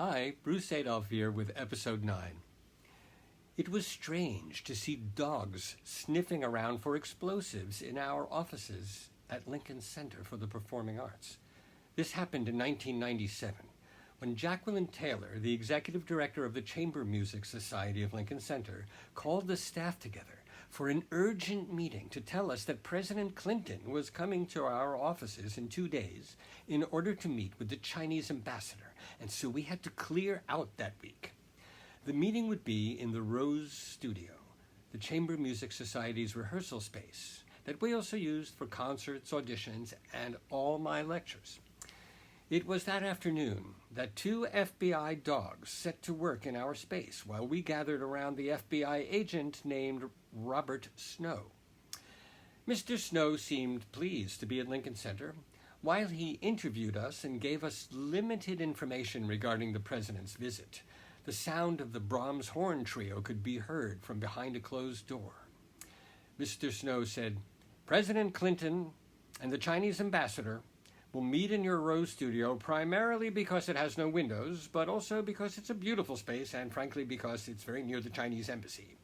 Hi, Bruce Adolphe here with episode 9. It was strange to see dogs sniffing around for explosives in our offices at Lincoln Center for the Performing Arts. This happened in 1997, when Jacqueline Taylor, the executive director of the Chamber Music Society of Lincoln Center, called the staff together for an urgent meeting to tell us that President Clinton was coming to our offices in 2 days in order to meet with the Chinese ambassador, and so we had to clear out that week. The meeting would be in the Rose Studio, the Chamber Music Society's rehearsal space that we also used for concerts, auditions, and all my lectures. It was that afternoon that 2 FBI dogs set to work in our space while we gathered around the FBI agent named Robert Snow. Mr. Snow seemed pleased to be at Lincoln Center while he interviewed us and gave us limited information regarding the president's visit. The sound of the Brahms horn trio could be heard from behind a closed door. Mr. Snow said, "President Clinton and the Chinese ambassador will meet in your Rose Studio primarily because it has no windows, but also because it's a beautiful space and, frankly, because it's very near the Chinese embassy.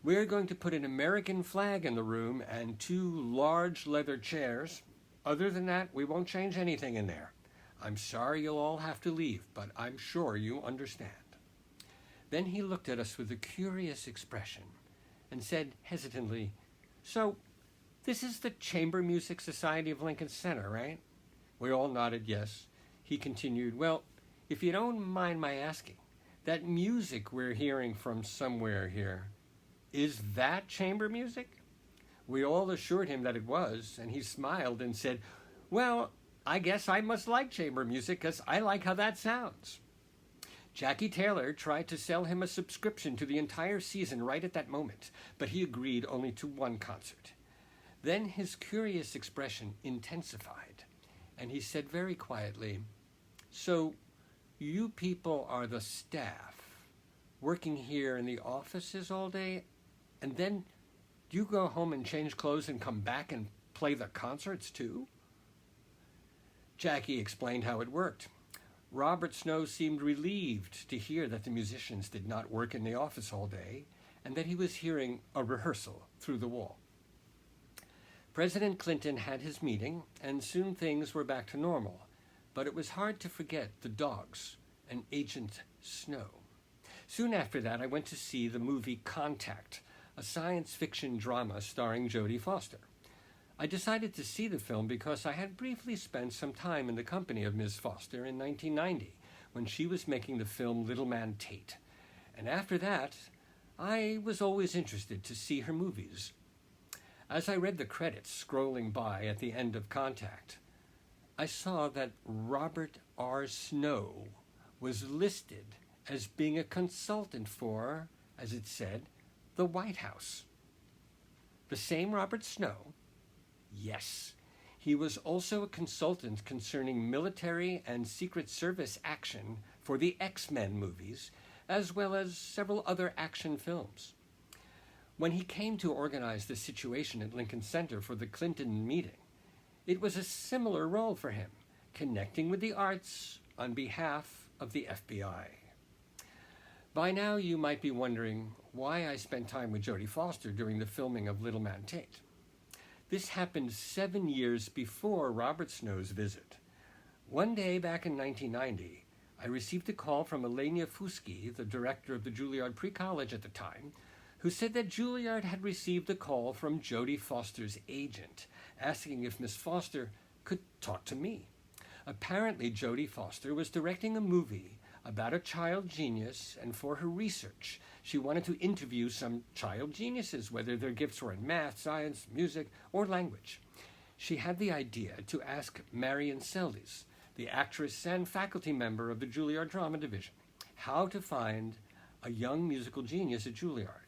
We're going to put an American flag in the room and 2 large leather chairs. Other than that, we won't change anything in there. I'm sorry you'll all have to leave, but I'm sure you understand." Then he looked at us with a curious expression and said hesitantly, "So, this is the Chamber Music Society of Lincoln Center, right?" We all nodded yes. He continued, "Well, if you don't mind my asking, that music we're hearing from somewhere here, is that chamber music?" We all assured him that it was, and he smiled and said, "Well, I guess I must like chamber music because I like how that sounds." Jackie Taylor tried to sell him a subscription to the entire season right at that moment, but he agreed only to 1 concert. Then his curious expression intensified, and he said very quietly, "So you people are the staff working here in the offices all day, and then you go home and change clothes and come back and play the concerts too?" Jackie explained how it worked. Robert Snow seemed relieved to hear that the musicians did not work in the office all day and that he was hearing a rehearsal through the wall. President Clinton had his meeting, and soon things were back to normal, but it was hard to forget the dogs and Agent Snow. Soon after that, I went to see the movie Contact, a science fiction drama starring Jodie Foster. I decided to see the film because I had briefly spent some time in the company of Ms. Foster in 1990, when she was making the film Little Man Tate. And after that, I was always interested to see her movies. As I read the credits scrolling by at the end of Contact, I saw that Robert R. Snow was listed as being a consultant for, as it said, the White House. The same Robert Snow? Yes. He was also a consultant concerning military and Secret Service action for the X-Men movies, as well as several other action films. When he came to organize the situation at Lincoln Center for the Clinton meeting, it was a similar role for him, connecting with the arts on behalf of the FBI. By now you might be wondering why I spent time with Jodie Foster during the filming of Little Man Tate. This happened 7 years before Robert Snow's visit. One day back in 1990, I received a call from Elena Fusky, the director of the Juilliard Pre-College at the time, who said that Juilliard had received a call from Jodie Foster's agent, asking if Miss Foster could talk to me. Apparently, Jodie Foster was directing a movie about a child genius, and for her research, she wanted to interview some child geniuses, whether their gifts were in math, science, music, or language. She had the idea to ask Marion Seldes, the actress and faculty member of the Juilliard Drama Division, how to find a young musical genius at Juilliard.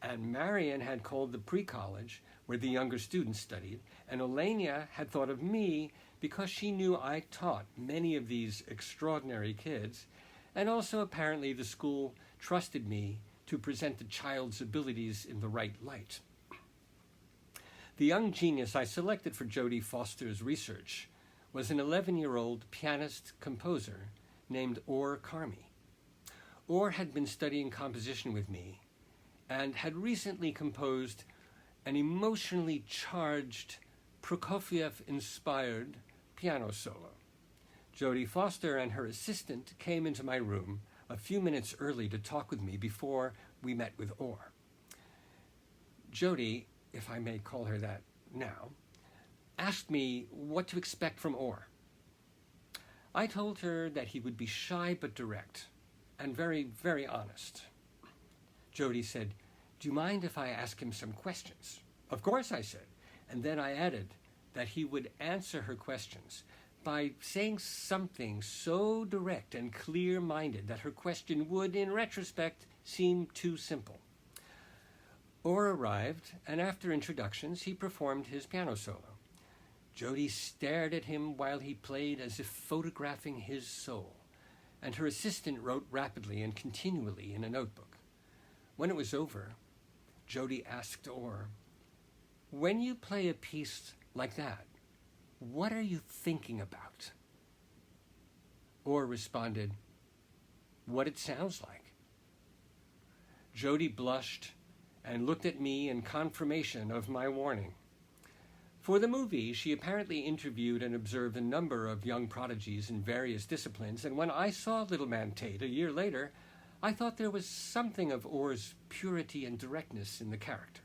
And Marion had called the pre-college, where the younger students studied, and Elena had thought of me because she knew I taught many of these extraordinary kids, and also apparently the school trusted me to present the child's abilities in the right light. The young genius I selected for Jodie Foster's research was an 11-year-old pianist-composer named Orr Carmy. Orr had been studying composition with me and had recently composed an emotionally charged, Prokofiev-inspired piano solo. Jodie Foster and her assistant came into my room a few minutes early to talk with me before we met with Orr. Jodie, if I may call her that now, asked me what to expect from Orr. I told her that he would be shy but direct and very, very honest. Jodie said, "Do you mind if I ask him some questions?" "Of course," I said, and then I added that he would answer her questions by saying something so direct and clear-minded that her question would, in retrospect, seem too simple. Orr arrived, and after introductions, he performed his piano solo. Jodie stared at him while he played as if photographing his soul, and her assistant wrote rapidly and continually in a notebook. When it was over, Jodie asked Orr, "When you play a piece like that, what are you thinking about?" Orr responded, "What it sounds like." Jodie blushed and looked at me in confirmation of my warning. For the movie, she apparently interviewed and observed a number of young prodigies in various disciplines, and when I saw Little Man Tate a year later, I thought there was something of Orr's purity and directness in the character.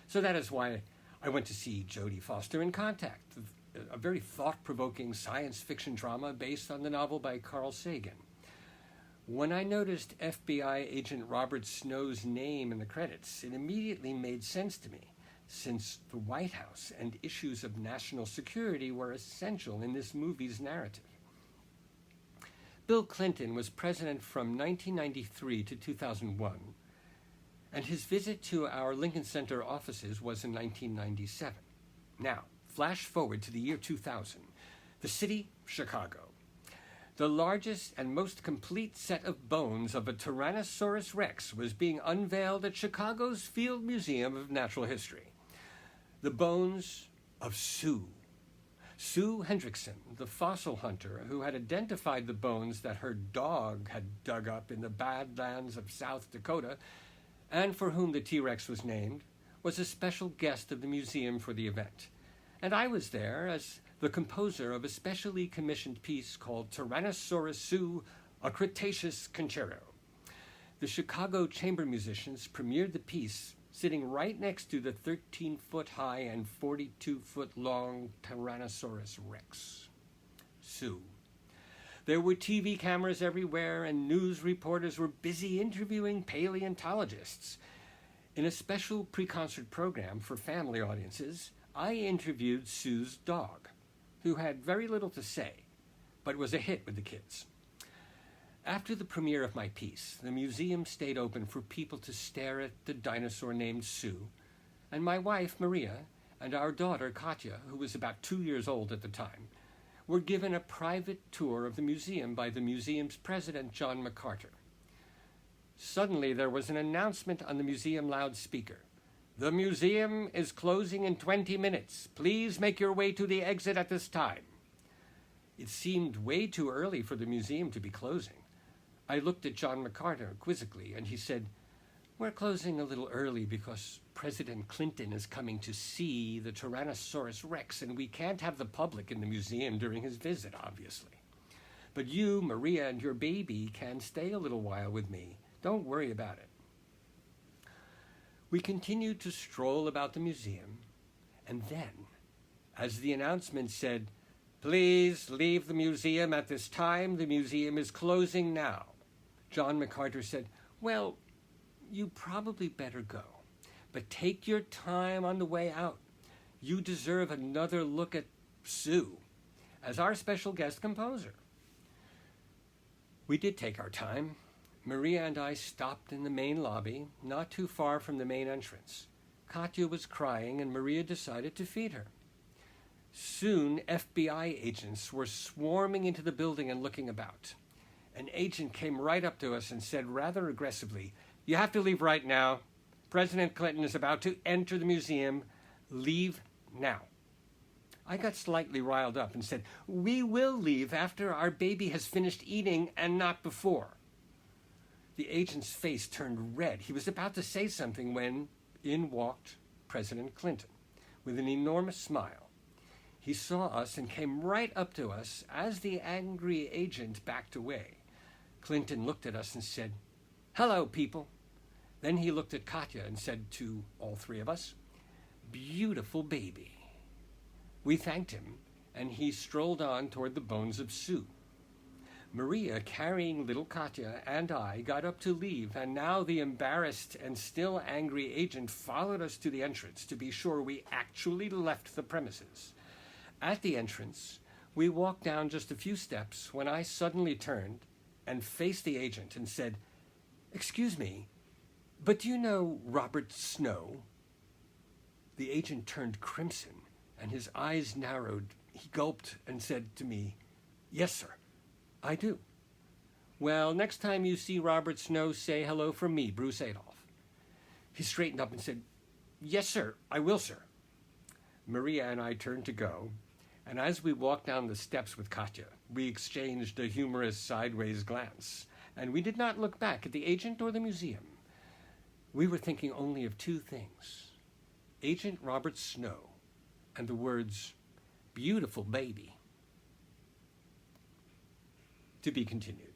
So that is why I went to see Jodie Foster in Contact, a very thought-provoking science fiction drama based on the novel by Carl Sagan. When I noticed FBI agent Robert Snow's name in the credits, it immediately made sense to me, since the White House and issues of national security were essential in this movie's narrative. Bill Clinton was president from 1993 to 2001, and his visit to our Lincoln Center offices was in 1997. Now, flash forward to the year 2000. The city, Chicago. The largest and most complete set of bones of a Tyrannosaurus Rex was being unveiled at Chicago's Field Museum of Natural History. The bones of Sue. Sue Hendrickson, the fossil hunter who had identified the bones that her dog had dug up in the Badlands of South Dakota, and for whom the T-Rex was named, was a special guest of the museum for the event. And I was there as the composer of a specially commissioned piece called Tyrannosaurus Sue, a Cretaceous Concerto. The Chicago chamber musicians premiered the piece sitting right next to the 13-foot-high and 42-foot-long Tyrannosaurus Rex. Sue. There were TV cameras everywhere, and news reporters were busy interviewing paleontologists. In a special pre-concert program for family audiences, I interviewed Sue's dog, who had very little to say, but was a hit with the kids. After the premiere of my piece, the museum stayed open for people to stare at the dinosaur named Sue, and my wife, Maria, and our daughter, Katya, who was about 2 years old at the time, were given a private tour of the museum by the museum's president, John MacArthur. Suddenly, there was an announcement on the museum loudspeaker. "The museum is closing in 20 minutes. Please make your way to the exit at this time." It seemed way too early for the museum to be closing. I looked at John MacArthur quizzically, and he said, "We're closing a little early because President Clinton is coming to see the Tyrannosaurus Rex, and we can't have the public in the museum during his visit, obviously. But you, Maria, and your baby can stay a little while with me. Don't worry about it." We continued to stroll about the museum, and then, as the announcement said, "Please leave the museum at this time. The museum is closing now," John MacArthur said, "Well, you probably better go, but take your time on the way out. You deserve another look at Sue as our special guest composer." We did take our time. Maria and I stopped in the main lobby, not too far from the main entrance. Katya was crying, and Maria decided to feed her. Soon, FBI agents were swarming into the building and looking about. An agent came right up to us and said rather aggressively, "You have to leave right now. President Clinton is about to enter the museum. Leave now." I got slightly riled up and said, "We will leave after our baby has finished eating and not before." The agent's face turned red. He was about to say something when in walked President Clinton with an enormous smile. He saw us and came right up to us as the angry agent backed away. Clinton looked at us and said, "Hello, people." Then he looked at Katya and said to all three of us, "Beautiful baby." We thanked him, and he strolled on toward the bones of Sue. Maria, carrying little Katya, and I got up to leave, and now the embarrassed and still angry agent followed us to the entrance to be sure we actually left the premises. At the entrance, we walked down just a few steps when I suddenly turned and faced the agent and said, "Excuse me, but do you know Robert Snow?" The agent turned crimson, and his eyes narrowed. He gulped and said to me, "Yes, sir, I do." "Well, next time you see Robert Snow, say hello from me, Bruce Adolphe." He straightened up and said, "Yes, sir, I will, sir." Maria and I turned to go, and as we walked down the steps with Katya, we exchanged a humorous sideways glance, and we did not look back at the agent or the museum. We were thinking only of two things: Agent Robert Snow and the words, "Beautiful baby." To be continued.